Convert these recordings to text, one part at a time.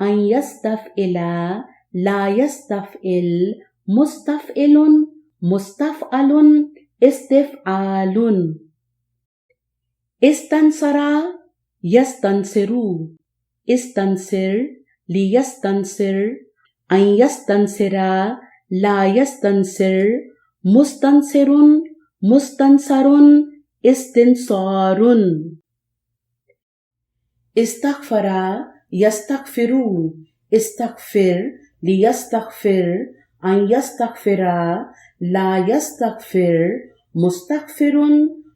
أن يستفعل لا يستفعل مستفعل مستفعل استفعال استنصر يستنصر استنصر ليستنصر أن يستنصر لا يستنصر مستنصر مستنصر استنصار استغفر يستغفر استغفر ليستغفر أن يستغفر لا يستغفر مستغفر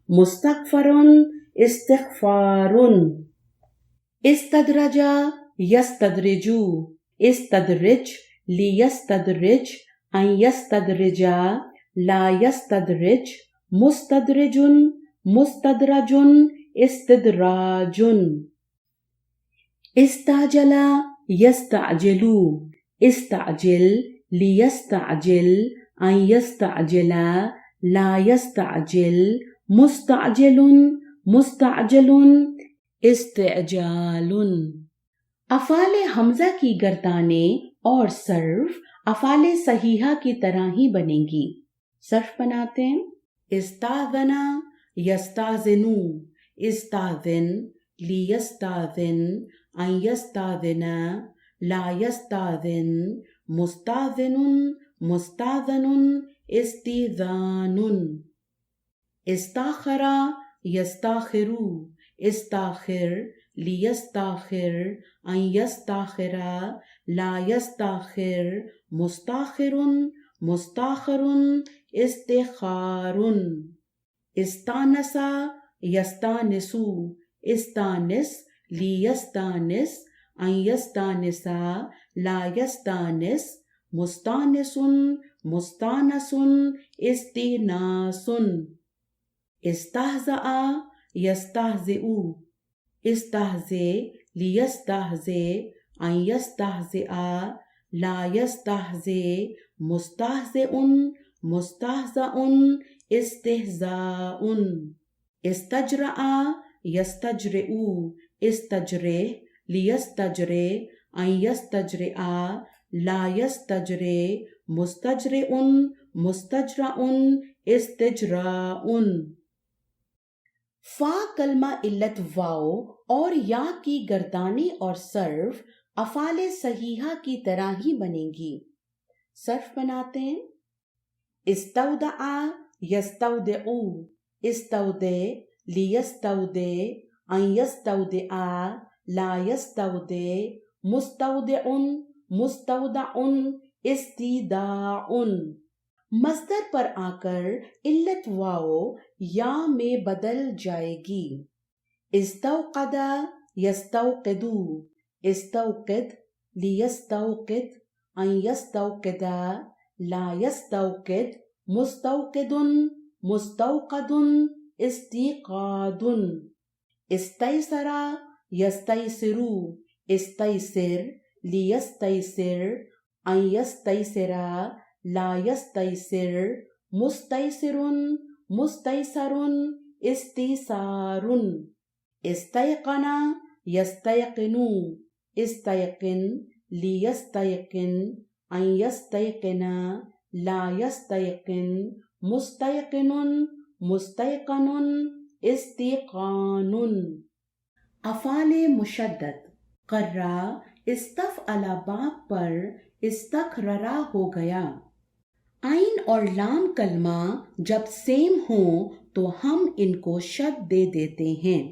مستغفر استغفار استدرج يستدرج استدرج ليستدرج أن يستدرج لا يستدرج مستدرج مستدرج استدراج استعجل يستعجل استعجل ليستعجل أن يستعجل لا يستعجل مستعجل مستعجل استعجال افعال حمزہ کی گردانیں اور صرف افعال صحیحہ کی طرح ہی بنیں گی. صرف بناتے ہیں. استاذن یستاذن استاذن لیستاذن ان یستاذن لا یستاذن مستاذن مستاذن استیذان استاخر یستاخر استاخر لیستاخر ان یستاخر لا یستاخر مستاخر مستاخر استخار استانس یستانس استانس لیستانس ان یستانس لا یستانس مستانس مستانس استیناس استہزأ یستہزئ استہزئ لیستہزئ ان یستہزئ لا یستہزئ مستہزئ مستہزئ استہزاء استجرأ یستجرئ استجرئ لیستجرئ ان یستجرئ لا یستجرئ مستجرئ مستجرأ استجراء فا کلمہ علت واو اور یا کی گردانیں اور صرف افعال صحیحہ کی طرح ہی بنیں گی. صرف بناتے ہیں. استودع یستودع استودع لیستودع ان یستودع لا یستودع مستودع مستودع استیداع مصدر پر آ کر علت واو یا میں بدل جائے گی. استوقد یستوقد استوقد لیستوقد ان یستوقد لا یستوقد مستوقد مستوقد استیقاظ استیسر یستیسر استیسر لیستیسر ان یستیسر لا یستیسر مستیسر مستیسر استیسار استیقن یستیقن استیقن لیستیقن ان یستیقن لا یستیقن مستیقن مستیقن استیقان افعال مشدد قرہ استفعل باب پر استقررا ہو گیا. عین اور لام کلمہ جب سیم ہوں تو ہم ان کو شد دے دیتے ہیں.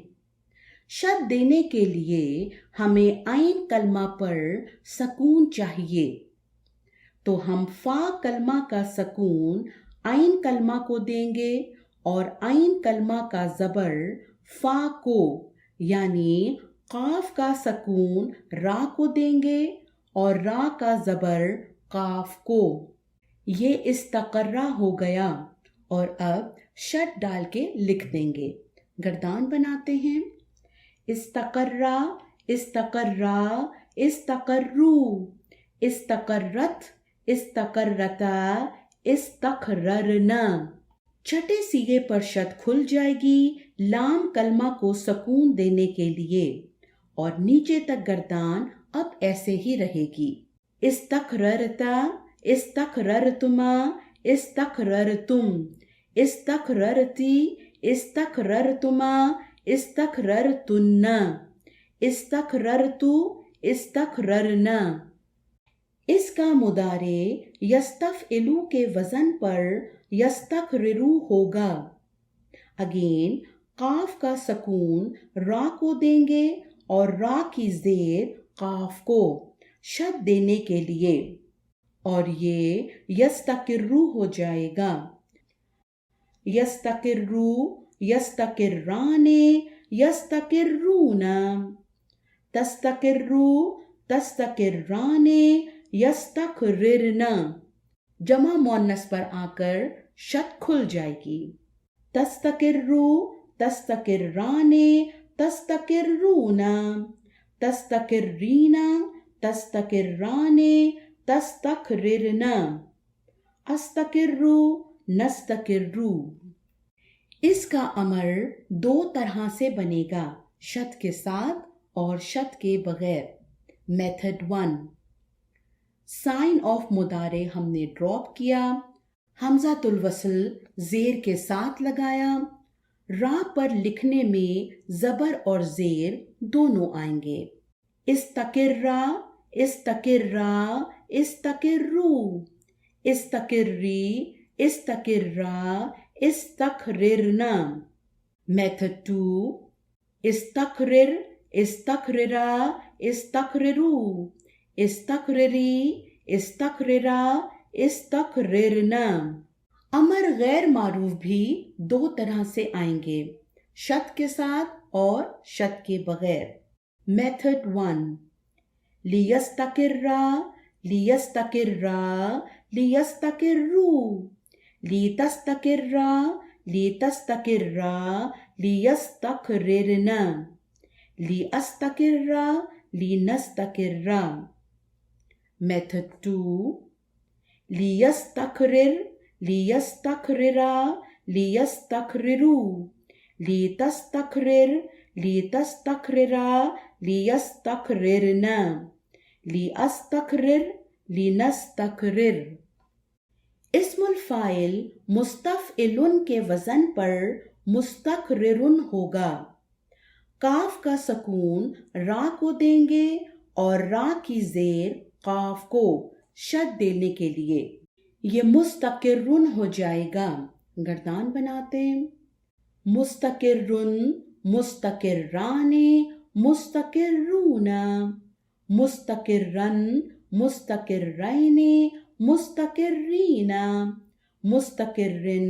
شد دینے کے لیے ہمیں عین کلمہ پر سکون چاہیے تو ہم فا کلمہ کا سکون عین کلمہ کو دیں گے اور عین کلمہ کا زبر فا کو یعنی قاف کا سکون را کو دیں گے اور را کا زبر قاف کو. یہ استقرہ ہو گیا اور اب شد ڈال کے لکھ دیں گے. گردان بناتے ہیں. استقرہ استقرہ استقرو استقرت استقرتا استقررنا. چھٹے سیغے پر شد کھل جائے گی لام کلمہ کو سکون دینے کے لیے اور نیچے تک گردان اب ایسے ہی رہے گی. استقررتا، استقررتما، استقررتم، استقررتی، استقررتما، استقررتن، استقررتو، استقررنا. اس کا مضارع یستفعلو کے وزن پر یستقررو ہوگا. اگین قاف کا سکون را کو دیں گے اور را کی زیر قاف کو شد دینے کے لیے، اور یہ یستقرو ہو جائے گا. یستقرو، یستقرانے، یستقرون، تستقرو، تستقرانے، یستقررن. جمع مؤنث پر آ کر شد کھل جائے گی. تستقرو، تستقرانے، تستقرون، تستقرین، تستقرانے، تستقررن. استقرو، نستقرو. اس کا امر دو طرح سے بنے گا، شد کے ساتھ اور شد کے بغیر. میتھڈ 1، سائن آف مضارع ہم نے ڈراپ کیا، حمزۃ الوصل زیر کے ساتھ لگایا. را پر لکھنے میں زبر اور زیر دونوں آئیں گے. استقرا، استقرا، استقرو، استقری، استقرا، استقررنا. میتھڈ 2، استقرر، استقررا، استقررو، استقرری، استقررا، استقررنا. امر غیر معروف بھی دو طرح سے آئیں گے، شد کے ساتھ اور شد کے بغیر. میتھڈ 1، لیستقرا، لیستقرا، لیستقرو، لیتستقرا، لیتستقرا، لیستقررنا، لیستقرا، لینستقرا. میتھڈ 2، لیستقرر، لیستقررا، لیستقررو، لیتستقرر، لیتستقررا، لیستقررنا، لیستقرر، لینستقرر. اسم الفاعل مستفعل کے وزن پر مستقرر ہوگا. کاف کا سکون را کو دیں گے اور را کی زیر قاف کو شد دینے کے لیے یہ مستقرن ہو جائے گا. گردان بناتے ہیں. مستقرن، مستقرانے، مستقرون، مستقرن، مستقرین، مستقرین، مستقرن،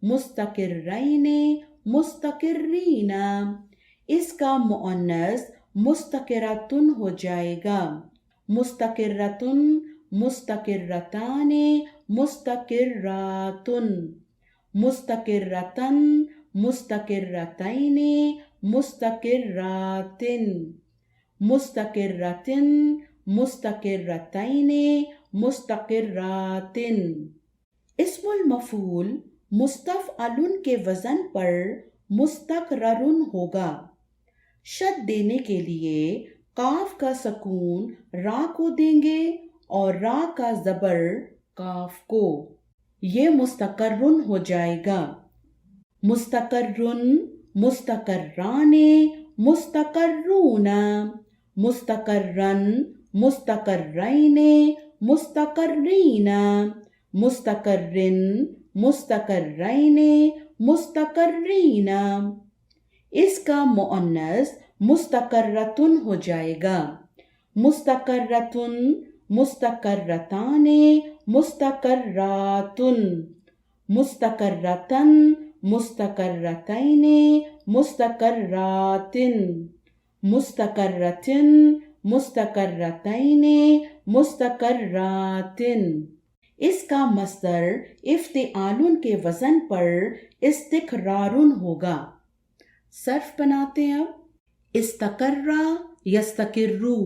مستقرین، مستقرین. اس کا مؤنث مستقرتن ہو جائے گا. مستقرتن، مستقرتان، مستقراتن، مستقرتن، مستقرتین، مستقراتن، مستقرتن، مستقرتین، مستقراتن. اسم المفعول مستفعل کے وزن پر مستقررن ہوگا. شد دینے کے لیے قاف کا سکون را کو دیں گے اور را کا زبر قاف کو، یہ مستقرن ہو جائے گا. مستقرن، مستقرانے، مستقرون، مستقرن، مستقرین، مستقرین، مستقرن، مستقرین، مستقرین. اس کا مؤنث مستقرتن ہو جائے گا. مستقرتن، مستقرتان، مستقراتن، مستقرتن، مستقرتین، مستقراتن، مستقرتن، مستقرتین، مستقراتن. اس کا مصدر افتعال کے وزن پر استقرار ہوگا. صرف بناتے ہیں. استقرا، یستقرو،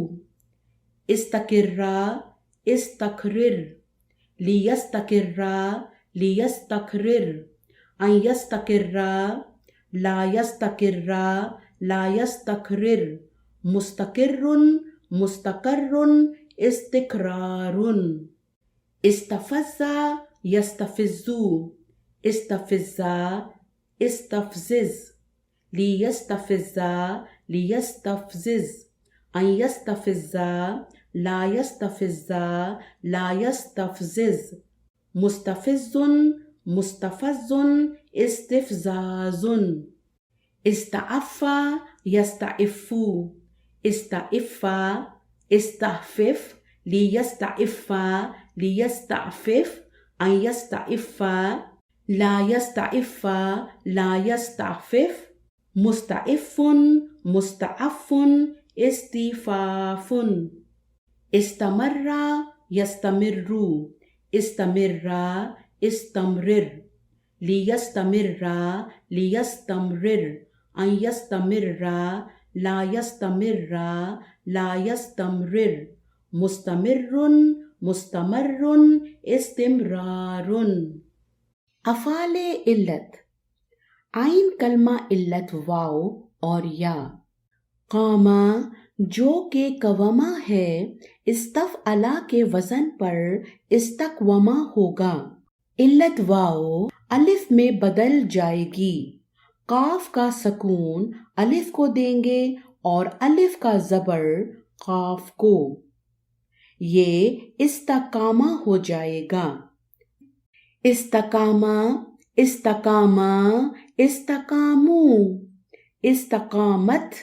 استقرا، استقرر، لیستقرا، لیستقرر، ان یستقرا، لا یستقرا، لا یستقرر، مستقر، مستقر استقرار. استفز يستفز. استفز استفزز. ليستفز ليستفزز. أن يستفز لا يستفز لا يستفزز. مستفز مستفز استفزاز. استعف يستعف. استعف استعفف. ليستعف ليستعفف. أن يستعف لا يستعف لا يستعفف. مستعف مستعف استفاف. استمر يستمر. استمر استمرر. ليستمر ليستمرر. أن يستمر لا يستمر لا يستمرر. مستمر مستمر استمرار. افعال علت. عین کلمہ علت واو اور یا. قاما جو کہ قوما ہے استفعلا کے وزن پر استقوما ہوگا. علت واو الف میں بدل جائے گی. قاف کا سکون الف کو دیں گے اور الف کا زبر قاف کو. یہ استقامہ ہو جائے گا. استقامہ استقامہ استقامو. استقامت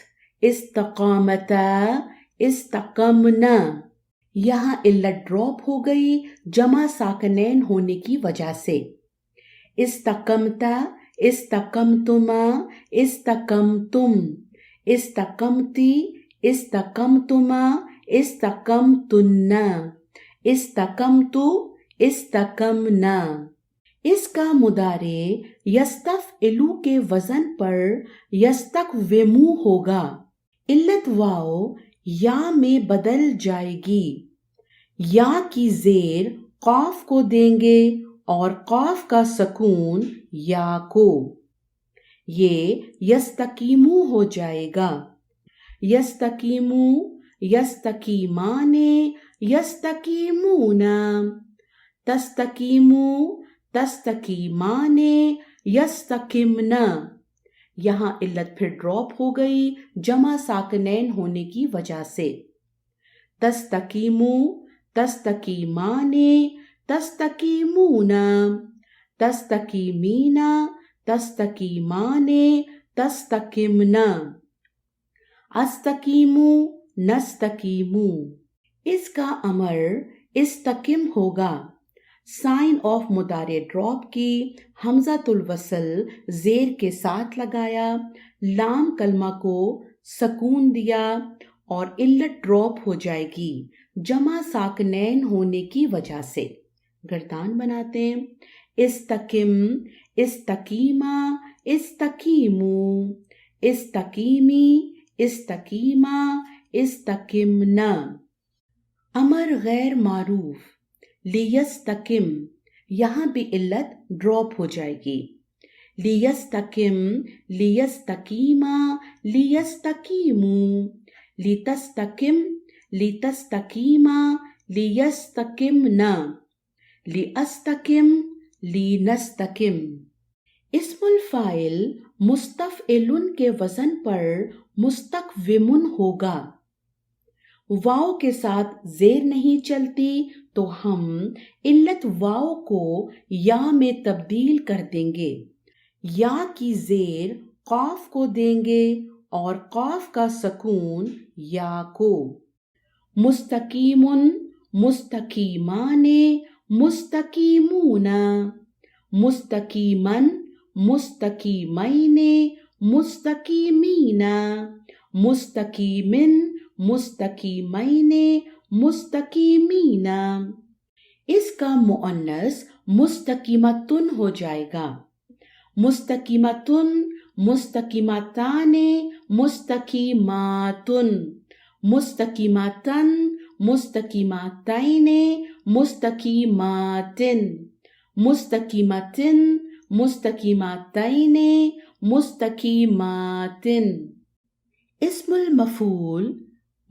استقامتا استقمنا. یہاں علت ڈراپ ہو گئی جمع ساکنین ہونے کی وجہ سے. استقمتا استقمتما استقمتم. استقمتی استقمتما استقمتن. استقمتو استقمنا. اس کا مضارع یستفعلو کے وزن پر یستقومو ہوگا. علت واو یا میں بدل جائے گی. یا کی زیر قاف کو دیں گے اور قاف کا سکون یا کو. یہ یستقیمو ہو جائے گا. یستقیمو یستقیمان یستقیمون. تستقیمو تستقیمان یستقمن. یہاں علت پھر ڈراپ ہو گئی جمع ساکنین ہونے کی وجہ سے. تستقیمو تستقیمان تستقیمون. تستقیمین تستقیمان تستقمن. استقیمو نستقیمو. اس کا امر استقم ہوگا. سائن آف مضارع ڈراپ کی. حمزۃ الوصل زیر کے ساتھ لگایا. لام کلمہ کو سکون دیا اور علت ڈراپ ہو جائے گی جمع ساکنین ہونے کی وجہ سے. گردان بناتے ہیں. استقم استقیما استقیمو. استقیمی استقیما استقمنا. امر غیر معروف. لیستقم. یہاں بھی علت ڈراپ ہو جائے گی. لیستقم لیستقیما لیستقیمو. لتستقم لتستقیما لیستقمنا. لیستقم لنستقم. اسم الفاعل مستفعل کے وزن پر مستقوم ہوگا. واو کے ساتھ زیر نہیں چلتی تو ہم علت واو کو یا میں تبدیل کر دیں گے. یا کی زیر قاف کو دیں گے اور قاف کا سکون یا کو. مستقیم مستقیمان مستقیمون. مستقیمن مستقیمین مستقیمین. مستقیمن مستقیمین مستقیمین. اس کا مؤنث مستقیمتن ہو جائے گا. مستقیمتن مستقیمتان مستقیماتن. مستقیمتن مستقیمتین مستقیماتن. مستقیمتن مستقیمتین مستقیماتن. اسم المفعول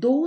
2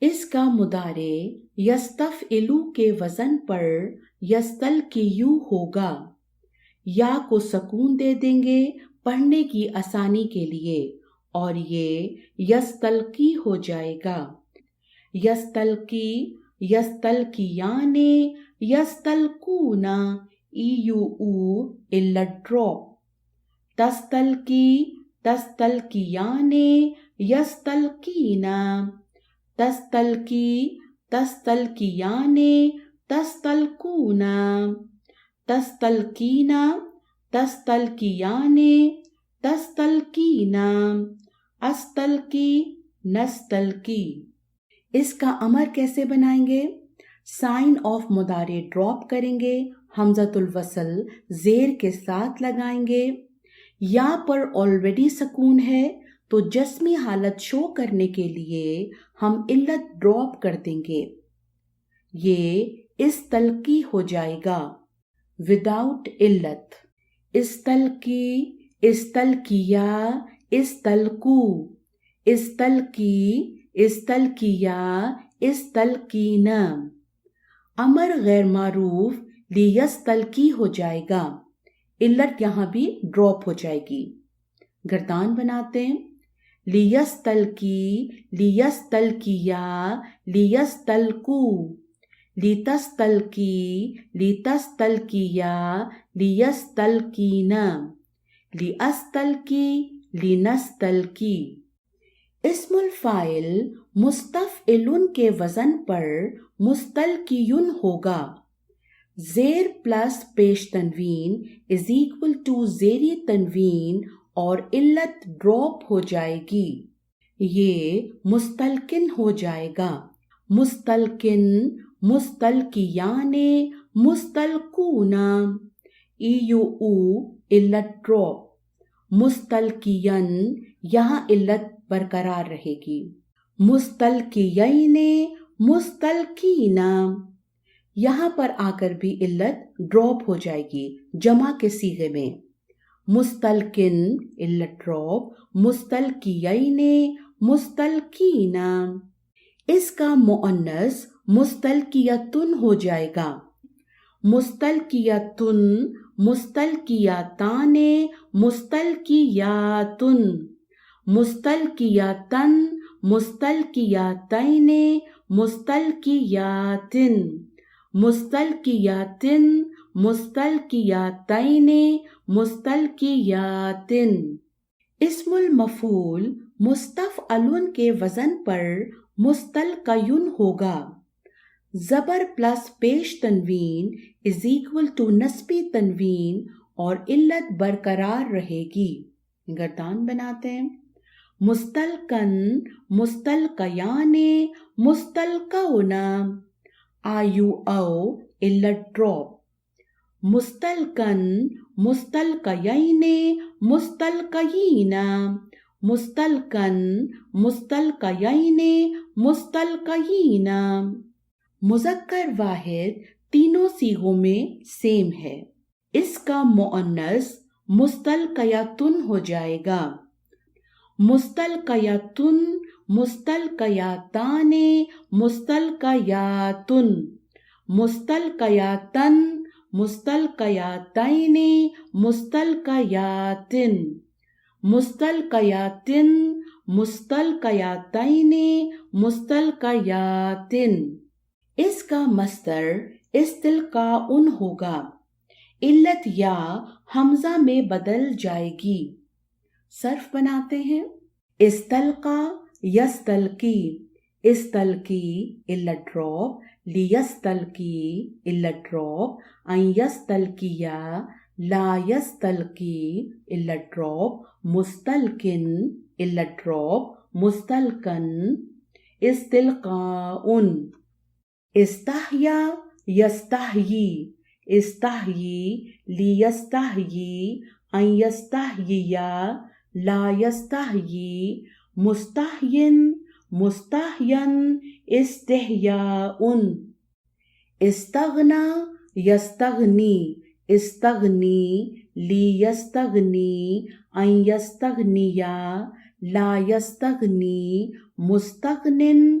اس کا مضارع یستفعلو کے وزن پر یستلقیو ہوگا. یا کو سکون دے دیں گے پڑھنے کی آسانی کے لیے اور یہ یستلقی ہو جائے گا. یستلقی، یستلقیانے، یستلقونا، ایو او علت ڈراپ. تستلقی، تستلقیانے، یستلقینا. تستلقی، تستلقیانے، تستلقونا. تستلقینا، تستلقیانے، تستلقینا. استلقی، نستلقی. اس کا امر کیسے بنائیں گے؟ سائن آف مضارع ڈراپ کریں گے، حمزۃ الوصل زیر کے ساتھ لگائیں گے. یا پر آلریڈی سکون ہے تو جسمی حالت شو کرنے کے لیے ہم علت ڈراپ کر دیں گے. یہ استلقی ہو جائے گا وداؤٹ علت. استلقی، استلقیا، استلقو. استلقی، استلقیا، استلقینا. امر غیر معروف لیستلقی ہو جائے گا، علت یہاں بھی ڈراپ ہو جائے گی. گردان بناتے ہیں. لیستلقی، لیستلقیا، لیستلقو. لیتستلقی، لیتستلقیا، لیستلقینا. لیستلقی، لینستلقی. اسم الفاعل مستفعل کے وزن پر مستلقیٌ ہوگا. زیر پلس پیش تنوین از ایکول ٹو زیری تنوین اور علت ڈراپ ہو جائے گی. یہ مستلقن ہو جائے گا. مستلقن، مستلقیانے، مستلقونا. ایو او علت ڈراپ. مستلقین، یہاں علت برقرار رہے گی. مستلقیینے، مستلقینا. یہاں پر آ کر بھی علت ڈراپ ہو جائے گی جمع کے صیغے میں. مستلقن علت ڈراپ. مستلقیینے، مستلقینا. اس کا مؤنث مستلقیتن ہو جائے گا. مستلقیتن، مستلقیاتانے، مستلقیاتن. مستلقیاتن، مستلقیاتینے، مستلقیاتن. مستلقیاتن، مستلقیاتینے، مستلقیاتن. اسم المفعول مستفعل کے وزن پر مستلقیٌ ہوگا. زبر پلس پیش تنوین از ایکول ٹو نسبی تنوین اور علت برقرار رہے گی. گردان بناتے ہیں. مستلقن، مستلقیانے، مستلقونا. آیو او علت ڈراپ. مستلقن، مستلقیینے، مستلقیینا. مستلقن، مستلقیینے، مستلقیینا. مذکر واحد تینوں صیغوں میں سیم ہے. اس کا مؤنث مستلقیاتن ہو جائے گا. مستلقیاتن، مستلقیاتانے، مستلقیاتن. مستلقیاتن، مستلقیاتینے، مستلقیاتن. مستلقیاتن، مستلقیاتینے، مستلقیاتن. اس کا مصدر استلقاء ہوگا. علت یا حمزہ میں بدل جائے گی. صرف بناتے ہیں. استلقا، یستلقی. استلقی علت ڈراپ. لیستلقی علت ڈراپ. ان یستلقیا، لا یستلقی علت ڈراپ. مستلقن علت ڈراپ. مستلقن. استلقاء. استحیا، یستحیی. استحیی، لیستحیی. ان یستحییا، لا یستحیی. مستحین، مستحین، استحیاء. استغنا، یستغنی. استغنی، لیستغنی. ان یستغنیا، لا یستغنی. مستغنن،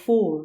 4,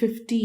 50,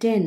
10,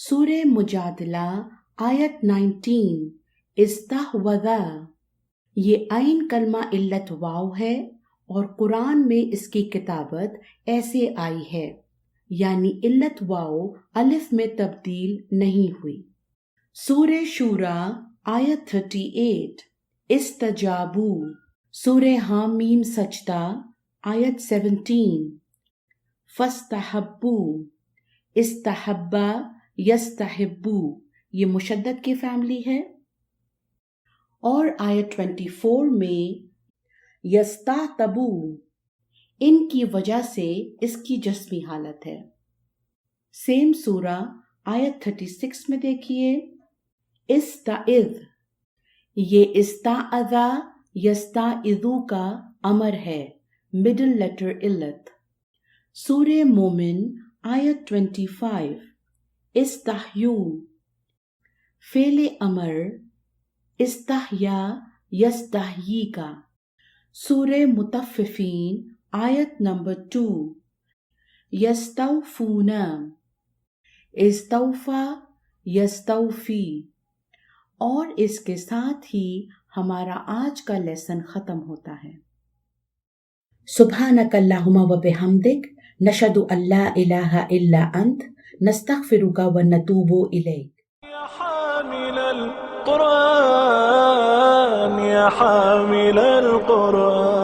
سورہ مجادلہ آیت 19 استحوذا، یہ عین کلمہ علت واو ہے اور قرآن میں اس کی کتابت ایسے آئی ہے، یعنی علت واو الف میں تبدیل نہیں ہوئی۔ سورہ شورا آیت 38 استجابو، سورہ حامیم سجدہ آیت 17 فاستحبو، استحبا یستحبو، یہ مشدد کی فیملی ہے۔ اور آیت 24 میں یستعتبو، ان کی وجہ سے اس کی جسمی حالت ہے۔ سیم سورہ آیت 36 میں دیکھیے استعذ، یہ استعذا یستعذو کا امر ہے، مڈل لیٹر علت۔ سورہ مومن آیت 25 استحیو، فعل امر استحیا یستحیی کا۔ سورہ مطففین آیت نمبر 2 یستوفون، استوفا یستوفی۔ اور اس کے ساتھ ہی ہمارا آج کا لیسن ختم ہوتا ہے۔ سبحانک اللہم و بحمدک، نشہد ان لا الہ الا انت، نستغفرک و نتوب الیک۔ يا حامل القرآن، يا حامل القرآن